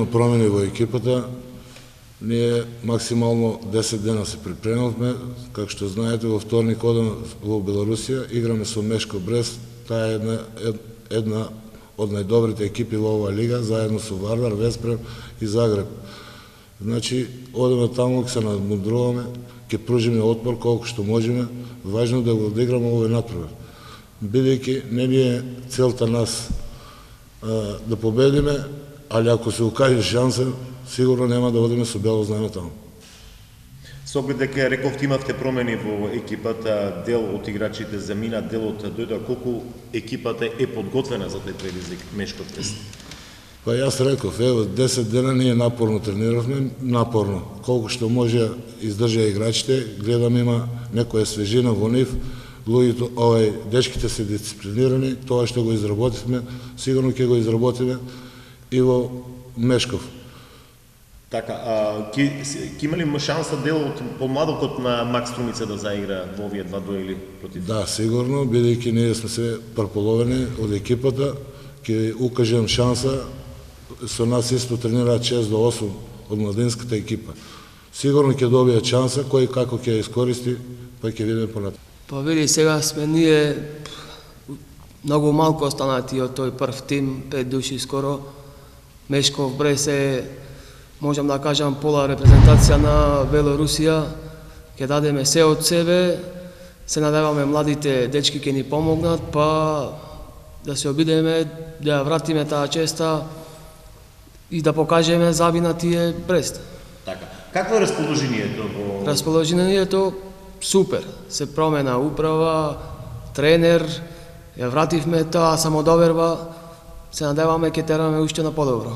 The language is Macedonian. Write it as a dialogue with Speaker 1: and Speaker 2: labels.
Speaker 1: има промени во екипата. Ние максимално 10 дена се припремавме. Како што знаете, во вторник одам во Белорусија, играме со Мешко Брест. Таа е една од најдобрите екипи во оваа лига, заедно со Вардар, Веспрем и Загреб. Значи, одеме таму, ќе се надмудруваме, ќе пружиме отпор колку што можеме. Важно да го одиграме овој натпревар. Бидејќи не ни е целта нас да победиме, али ако се укаже шанса, сигурно нема да одиме со бело знаме таму.
Speaker 2: Со оглед дека рековте имавте промени во екипата, дел од играчите замина, дел од дојдоа, колку екипата е подготвена за тој предизвик Мешко Брест?
Speaker 1: Па јас реков, 10 дена ние напорно трениравме, напорно. Колку што може издржа играчите, гледам има некоја свежина во нив, луѓето, дечките се дисциплинирани, тоа што го изработивме, сигурно ќе го изработиме и во Мешков.
Speaker 2: Така, ќе има ли шанса дел од помладокот на Макс Струмица да заигра во овие два дуели против?
Speaker 1: Да, сигурно, бидејќи ние сме се прополовени од екипата, ќе укажем шанса. Со нас исто тренираат 6 до 8 од младинската екипа. Сигурно ќе добијат шанса, кој како ќе ја искористи, па ќе видиме понатаму.
Speaker 3: Па види, сега сме ние многу малку останати од тој прв тим, 5 души скоро. Мешков Брест е, можам да кажам, пола репрезентација на Белорусија. Ќе дадеме се од себе, се надеваме младите дечки ќе ни помогнат, па да се обидеме да ја вратиме таа честа и да покажеме заби на тие Брест.
Speaker 2: Така. Какво е расположението во...
Speaker 3: Расположението супер. Се промена управа, тренер, ја вративме таа самодоверба, се надеваме ќе тераме уште на подобро.